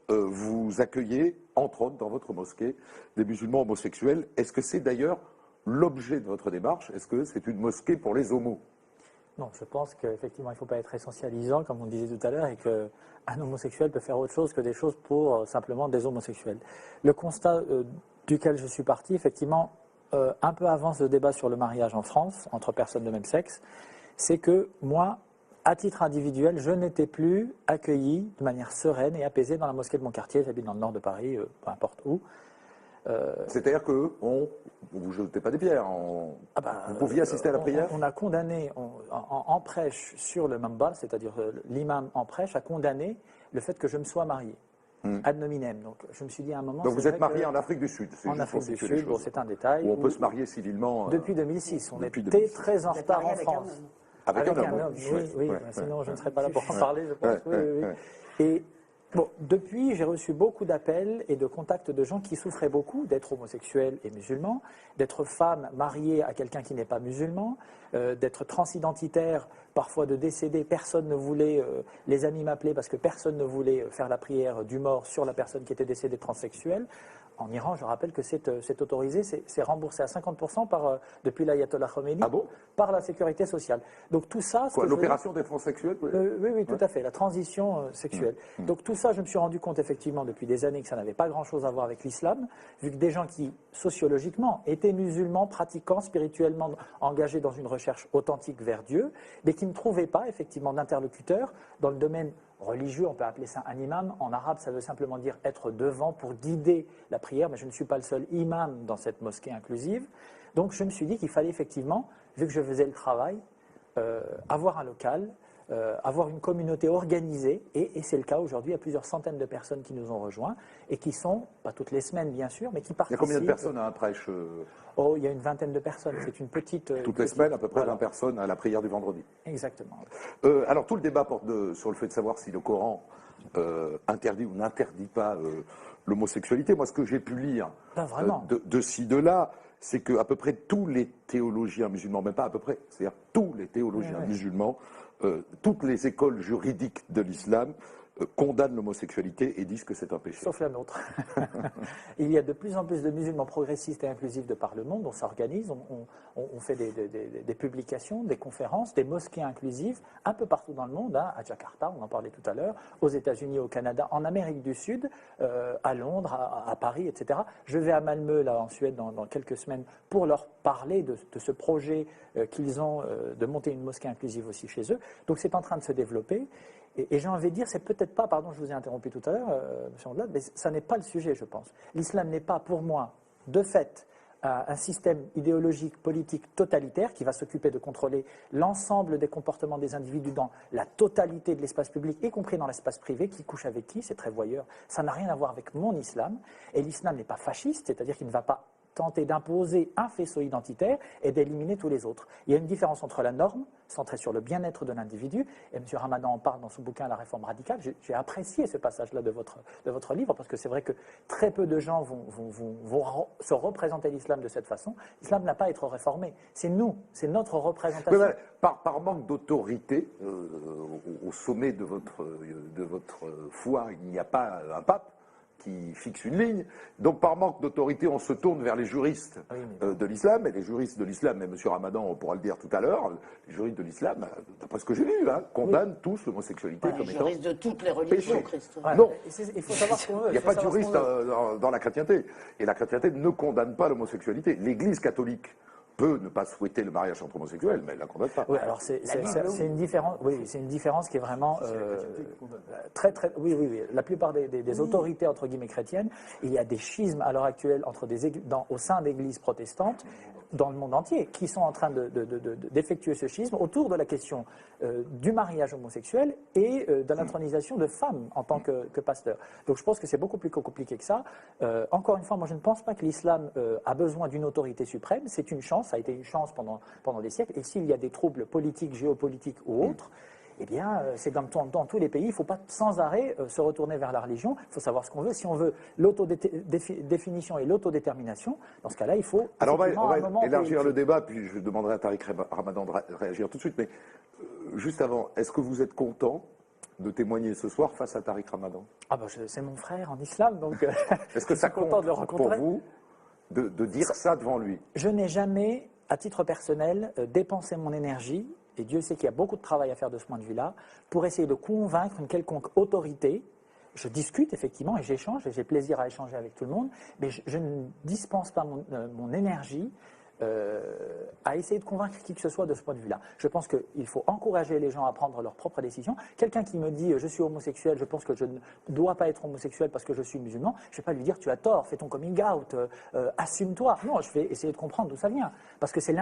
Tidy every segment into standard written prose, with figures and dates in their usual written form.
vous accueillez, entre autres, dans votre mosquée, des musulmans homosexuels. Est-ce que c'est d'ailleurs l'objet de votre démarche? Est-ce que c'est une mosquée pour les homos? Non, je pense qu'effectivement, il ne faut pas être essentialisant, comme on disait tout à l'heure, et qu'un homosexuel peut faire autre chose que des choses pour simplement des homosexuels. Le constat duquel je suis parti, effectivement, un peu avant ce débat sur le mariage en France, entre personnes de même sexe, c'est que moi, à titre individuel, je n'étais plus accueilli de manière sereine et apaisée dans la mosquée de mon quartier. J'habite dans le nord de Paris, peu importe où. C'est-à-dire que vous ne jetez pas des pierres, vous pouviez assister à la prière? On a condamné, en prêche sur le mambar, c'est-à-dire l'imam en prêche, a condamné le fait que je me sois marié, ad nominem. Donc je me suis dit à un moment... Donc vous êtes marié en Afrique du Sud? En Afrique du Sud, bon, c'est un détail. Où on peut se marier civilement. Depuis 2006, on était très en retard en France. Avec un homme, oui, sinon je ne serais pas là pour en parler, je pense. Oui. Et bon, depuis, j'ai reçu beaucoup d'appels et de contacts de gens qui souffraient beaucoup d'être homosexuels et musulmans, d'être femmes mariées à quelqu'un qui n'est pas musulman, d'être transidentitaires, parfois de décéder. Personne ne voulait, les amis m'appelaient parce que personne ne voulait faire la prière du mort sur la personne qui était décédée transsexuelle. En Iran, je rappelle que c'est autorisé, c'est remboursé à 50% depuis l'ayatollah Khomeini, par la sécurité sociale. Donc tout ça... L'opération des transsexuels? Oui, tout à fait, la transition sexuelle. Donc tout ça, je me suis rendu compte effectivement depuis des années que ça n'avait pas grand-chose à voir avec l'islam, vu que des gens qui, sociologiquement, étaient musulmans, pratiquants, spirituellement engagés dans une recherche authentique vers Dieu, mais qui ne trouvaient pas effectivement d'interlocuteurs dans le domaine religieux, on peut appeler ça un imam. En arabe, ça veut simplement dire être devant pour guider la prière, mais je ne suis pas le seul imam dans cette mosquée inclusive. Donc je me suis dit qu'il fallait effectivement, vu que je faisais le travail, avoir un local, avoir une communauté organisée, et c'est le cas aujourd'hui. Il y a plusieurs centaines de personnes qui nous ont rejoints et qui sont, pas toutes les semaines bien sûr, mais qui participent. Il y a combien de personnes à un prêche? Il y a une vingtaine de personnes, c'est une petite... Toutes les semaines, à peu près 20 personnes à la prière du vendredi. Exactement. Alors tout le débat porte sur le fait de savoir si le Coran interdit ou n'interdit pas l'homosexualité. Moi, ce que j'ai pu lire de ci, de là, c'est qu'à peu près tous les théologiens musulmans, même pas à peu près, c'est-à-dire tous les théologiens musulmans, toutes les écoles juridiques de l'islam condamnent l'homosexualité et disent que c'est un péché. Sauf la nôtre. Il y a de plus en plus de musulmans progressistes et inclusifs de par le monde. On s'organise, on fait des publications, des conférences, des mosquées inclusives, un peu partout dans le monde, à Jakarta, on en parlait tout à l'heure, aux États-Unis, au Canada, en Amérique du Sud, à Londres, à Paris, etc. Je vais à Malmö, là, en Suède, dans quelques semaines, pour leur parler de ce projet qu'ils ont de monter une mosquée inclusive aussi chez eux. Donc c'est en train de se développer. Et j'ai envie de dire, c'est peut-être pas, pardon, je vous ai interrompu tout à l'heure, M. Ondelat, mais ça n'est pas le sujet, je pense. L'islam n'est pas, pour moi, de fait, un système idéologique, politique totalitaire qui va s'occuper de contrôler l'ensemble des comportements des individus dans la totalité de l'espace public, y compris dans l'espace privé, qui couche avec qui, c'est très voyeur. Ça n'a rien à voir avec mon islam. Et l'islam n'est pas fasciste, c'est-à-dire qu'il ne va pas tenter d'imposer un faisceau identitaire et d'éliminer tous les autres. Il y a une différence entre la norme, centrée sur le bien-être de l'individu, et M. Ramadan en parle dans son bouquin « La réforme radicale ». J'ai apprécié ce passage-là de votre livre, parce que c'est vrai que très peu de gens vont se représenter l'islam de cette façon. L'islam n'a pas à être réformé. C'est nous, c'est notre représentation. Oui, par manque d'autorité, au sommet de votre foi, il n'y a pas un pape qui fixe une ligne. Donc, par manque d'autorité, on se tourne vers les juristes de l'islam. Et les juristes de l'islam, et M. Ramadan on pourra le dire tout à l'heure, les juristes de l'islam, d'après ce que j'ai lu, condamnent tous l'homosexualité comme étant juristes de toutes les religions, Christ. Non, il faut savoir ce qu'on veut. Il n'y a pas de juriste dans la chrétienté. Et la chrétienté ne condamne pas l'homosexualité. L'Église catholique peut ne pas souhaiter le mariage entre homosexuels, mais elle ne la condamne pas. Oui, alors c'est une différence. Oui, c'est une différence qui est vraiment très. Oui. La plupart des autorités entre guillemets chrétiennes, il y a des schismes à l'heure actuelle au sein d'églises protestantes dans le monde entier qui sont en train d'effectuer ce schisme autour de la question du mariage homosexuel et de l'intronisation de femmes en tant que pasteurs. Donc je pense que c'est beaucoup plus compliqué que ça. Encore une fois, moi je ne pense pas que l'islam a besoin d'une autorité suprême. C'est une chance. Ça a été une chance pendant des siècles. Et s'il y a des troubles politiques, géopolitiques ou autres, eh bien, c'est dans tous les pays. Il ne faut pas sans arrêt se retourner vers la religion. Il faut savoir ce qu'on veut. Si on veut l'autodéfinition et l'autodétermination, dans ce cas-là, il faut... Alors, on va élargir le débat, puis je demanderai à Tariq Ramadan de réagir tout de suite. Mais juste avant, est-ce que vous êtes content de témoigner ce soir face à Tariq Ramadan? Ah bah c'est mon frère en islam, donc est-ce que ça compte content de le rencontrer pour vous de dire ça devant lui? Je n'ai jamais, à titre personnel, dépensé mon énergie, et Dieu sait qu'il y a beaucoup de travail à faire de ce point de vue-là, pour essayer de convaincre une quelconque autorité. Je discute effectivement et j'échange, et j'ai plaisir à échanger avec tout le monde, mais je ne dispense pas mon énergie à essayer de convaincre qui que ce soit de ce point de vue-là. Je pense qu'il faut encourager les gens à prendre leurs propres décisions. Quelqu'un qui me dit « je suis homosexuel, je pense que je ne dois pas être homosexuel parce que je suis musulman », je ne vais pas lui dire « tu as tort, fais ton coming out, assume-toi ». Non, je vais essayer de comprendre d'où ça vient. Parce que c'est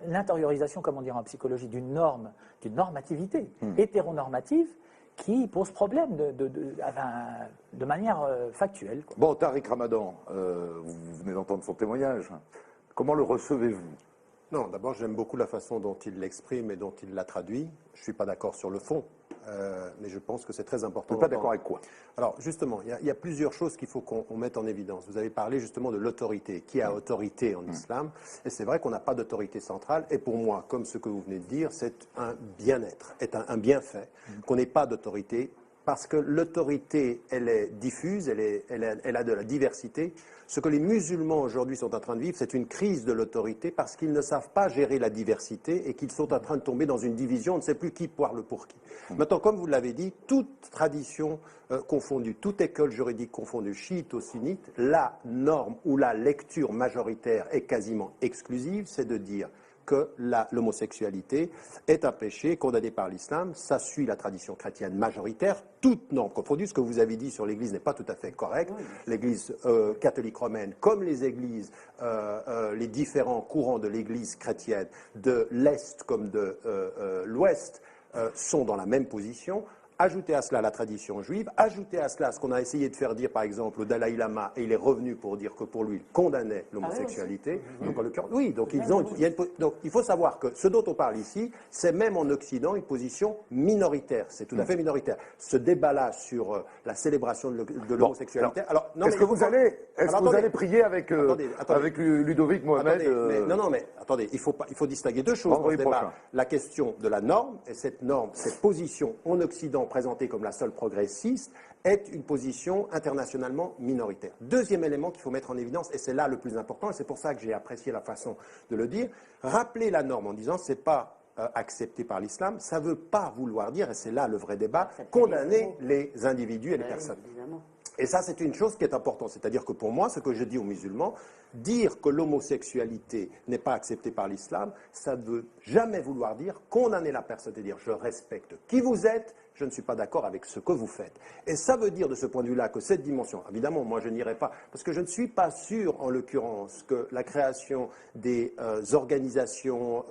l'intériorisation, comme on dirait en psychologie, d'une norme, d'une normativité hétéronormative qui pose problème de manière factuelle, quoi. Bon, Tariq Ramadan, vous venez d'entendre son témoignage. Comment le recevez-vous? Non, d'abord, j'aime beaucoup la façon dont il l'exprime et dont il l'a traduit. Je ne suis pas d'accord sur le fond, mais je pense que c'est très important. Vous n'êtes pas d'accord avec quoi? Alors, justement, il y a plusieurs choses qu'il faut qu'on mette en évidence. Vous avez parlé justement de l'autorité. Qui a autorité en islam? Et c'est vrai qu'on n'a pas d'autorité centrale. Et pour moi, comme ce que vous venez de dire, c'est un bien-être, un bienfait, qu'on n'ait pas d'autorité. Parce que l'autorité, elle est diffuse, elle a de la diversité. Ce que les musulmans aujourd'hui sont en train de vivre, c'est une crise de l'autorité parce qu'ils ne savent pas gérer la diversité et qu'ils sont en train de tomber dans une division, on ne sait plus qui parle pour qui. Maintenant, comme vous l'avez dit, toute tradition confondue, toute école juridique confondue, chiite ou sunnite, la norme ou la lecture majoritaire est quasiment exclusive, c'est de dire que l'homosexualité est un péché condamné par l'islam. Ça suit la tradition chrétienne majoritaire. Toute norme confondue, ce que vous avez dit sur l'Église n'est pas tout à fait correct. Oui. L'Église catholique romaine, comme les églises, les différents courants de l'Église chrétienne, de l'Est comme de l'Ouest, sont dans la même position. Ajoutez à cela la tradition juive, ajoutez à cela ce qu'on a essayé de faire dire par exemple au Dalai Lama, et il est revenu pour dire que pour lui, il condamnait l'homosexualité. Donc, en l'occurrence, oui, donc, donc il faut savoir que ce dont on parle ici, c'est même en Occident une position minoritaire, c'est tout à fait minoritaire. Ce débat-là sur la célébration de l'homosexualité... Est-ce que vous allez prier avec Ludovic Mohamed Non, mais attendez, il faut distinguer deux choses dans ce débat. La question de la norme, et cette norme, cette position en Occident présentée comme la seule progressiste, est une position internationalement minoritaire. Deuxième élément qu'il faut mettre en évidence, et c'est là le plus important, et c'est pour ça que j'ai apprécié la façon de le dire, rappeler la norme en disant c'est pas accepté par l'islam, ça ne veut pas vouloir dire, et c'est là le vrai débat, condamner les individus et les personnes. Évidemment. Et ça, c'est une chose qui est importante. C'est-à-dire que pour moi, ce que je dis aux musulmans, dire que l'homosexualité n'est pas acceptée par l'islam, ça ne veut jamais vouloir dire condamner la personne et dire je respecte qui vous êtes, je ne suis pas d'accord avec ce que vous faites. Et ça veut dire de ce point de vue-là que cette dimension, évidemment, moi je n'irai pas, parce que je ne suis pas sûr, en l'occurrence, que la création des organisations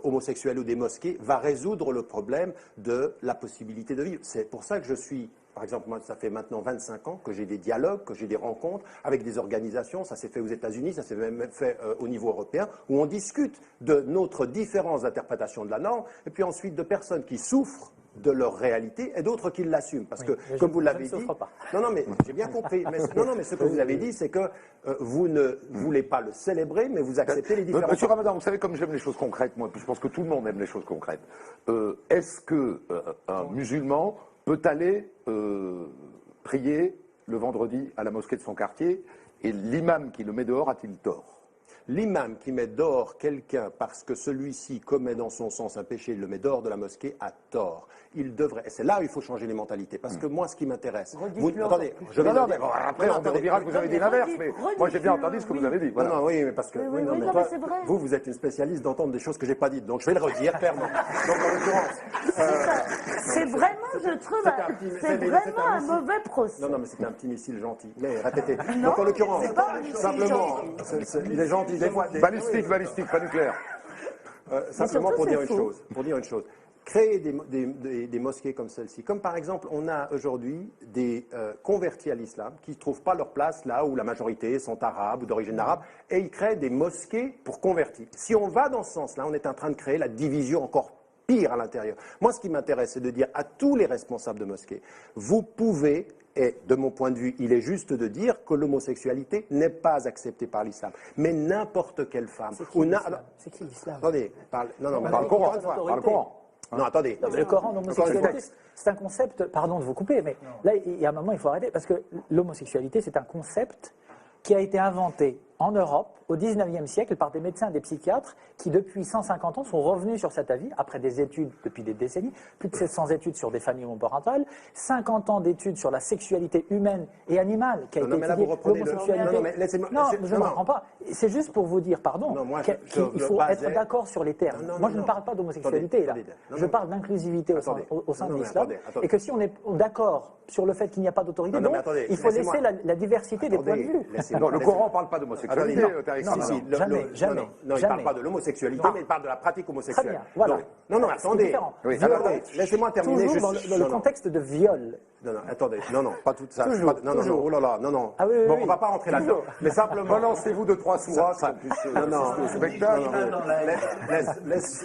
homosexuelles ou des mosquées va résoudre le problème de la possibilité de vivre. C'est pour ça que je suis... Par exemple, moi, ça fait maintenant 25 ans que j'ai des dialogues, que j'ai des rencontres avec des organisations. Ça s'est fait aux États-Unis, ça s'est même fait au niveau européen, où on discute de notre différence d'interprétation de la norme, et puis ensuite de personnes qui souffrent de leur réalité et d'autres qui l'assument. Parce que, comme vous l'avez dit... Non, mais j'ai bien compris. Mais ce que vous avez dit, c'est que vous ne voulez pas le célébrer, mais vous acceptez les différences. Monsieur Ramadan, vous savez comme j'aime les choses concrètes, moi, puis je pense que tout le monde aime les choses concrètes. Est-ce qu'un musulman peut aller prier le vendredi à la mosquée de son quartier, et l'imam qui le met dehors a-t-il tort? L'imam qui met dehors quelqu'un parce que celui-ci commet dans son sens un péché, il le met dehors de la mosquée, a tort. Il devrait, et c'est là où il faut changer les mentalités. Parce que moi, ce qui m'intéresse... Attendez, après on dira que vous avez dit l'inverse, mais moi j'ai bien entendu ce que vous avez dit. Voilà. Non, oui, mais parce que vous êtes une spécialiste d'entendre des choses que j'ai pas dites, donc je vais le redire clairement. Donc en l'occurrence... C'est vraiment, je trouve, c'est vraiment un mauvais procès. Non, mais c'était un petit missile gentil. Mais répétez. Donc en l'occurrence, simplement, il est gentil des fois. Balistique, pas nucléaire. Simplement pour dire une chose. Créer des mosquées comme celle-ci, comme par exemple, on a aujourd'hui des convertis à l'islam qui ne trouvent pas leur place là où la majorité sont arabes ou d'origine arabe, et ils créent des mosquées pour convertis. Si on va dans ce sens-là, on est en train de créer la division encore pire à l'intérieur. Moi, ce qui m'intéresse, c'est de dire à tous les responsables de mosquées, vous pouvez, et de mon point de vue, il est juste de dire que l'homosexualité n'est pas acceptée par l'islam. Mais n'importe quelle femme... C'est qui l'islam? Attendez, par le Coran. Non, attendez. Le Coran, l'homosexualité, c'est un concept, pardon de vous couper, mais là, il y a un moment, il faut arrêter, parce que l'homosexualité, c'est un concept qui a été inventé en Europe au 19e siècle par des médecins et des psychiatres qui, depuis 150 ans, sont revenus sur cet avis, après des études depuis des décennies, plus de 700 études sur des familles homoparentales, 50 ans d'études sur la sexualité humaine et animale qui a été étudiée, l'homosexualité. Non, je ne reprends pas. C'est juste pour vous dire, pardon, qu'il faut être d'accord sur les termes. Moi, je ne parle pas d'homosexualité, là. Je parle d'inclusivité au sein de l'islam, et que si on est d'accord sur le fait qu'il n'y a pas d'autorité, donc il faut laisser la diversité des points de vue. Non, le Coran ne parle pas d'homosexualité. Jamais. Non, il ne parle pas de l'homosexualité, mais il parle de la pratique homosexuelle. Très bien, voilà. Non, attendez. Laissez-moi terminer. Toujours dans le contexte de viol. Non, attendez. Non, pas tout ça. Toujours. Non, oh là là, non. Ah, oui, bon, oui. on ne va pas rentrer là-dedans. Mais simplement. Relancez-vous de 3 mois.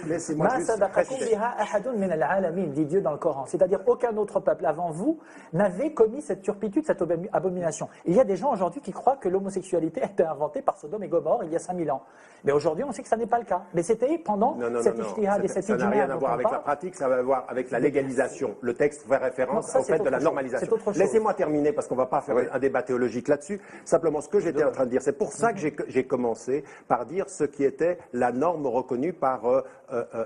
Laissez-moi juste préciser. dit Dieu dans le Coran. C'est-à-dire aucun autre peuple avant vous n'avait commis cette turpitude, cette abomination. Il y a des gens aujourd'hui qui croient que l'homosexualité a été inventée par Sodome et Gomorrhe il y a 5000 ans. Mais aujourd'hui, on sait que ça n'est pas le cas. Mais c'était pendant cette ijtihad et cette ijma. Ça n'a rien à voir avec la pratique, ça va voir avec la légalisation. Le texte fait référence au fait de la normalisation. Laissez-moi terminer parce qu'on ne va pas faire un débat théologique là-dessus. Simplement, ce que j'étais en train de dire, c'est pour ça que j'ai commencé par dire ce qui était la norme reconnue par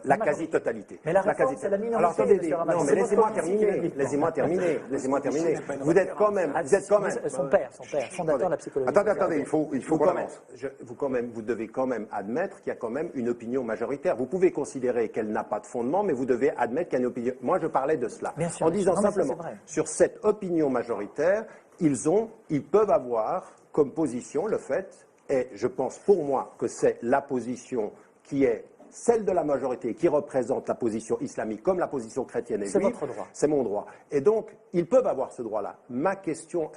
la quasi-totalité. Mais la réforme, c'est la minorité. Alors attendez, non, mais laissez-moi terminer. Vous êtes quand même. Son père, fondateur de la psychologie. Attendez, il faut qu'on avance. Vous devez quand même admettre qu'il y a quand même une opinion majoritaire. Vous pouvez considérer qu'elle n'a pas de fondement, mais vous devez admettre qu'il y a une opinion. Moi, je parlais de cela. En disant simplement, sur cette opinion majoritaire, ils peuvent avoir comme position le fait, et je pense pour moi que c'est la position qui est celle de la majorité, qui représente la position islamique comme la position chrétienne et juive. C'est votre droit. C'est mon droit. Et donc, ils peuvent avoir ce droit-là. Ma question,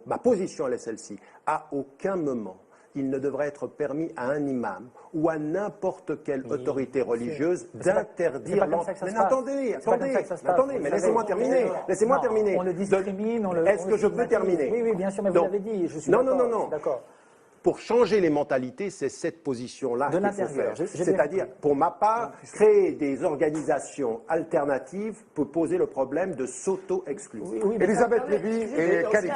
ma position, elle est celle-ci. À aucun moment, il ne devrait être permis à un imam ou à n'importe quelle autorité religieuse d'interdire Mais attendez, mais laissez-moi terminer. On le discrimine, Est-ce que je peux terminer? Oui, bien sûr, mais vous l'avez dit, je suis non. d'accord. Pour changer les mentalités, c'est cette position-là qu'il faut faire. C'est-à-dire, pour ma part, créer des organisations alternatives peut poser le problème de s'auto-exclusion. Elisabeth Lévy et Khalid.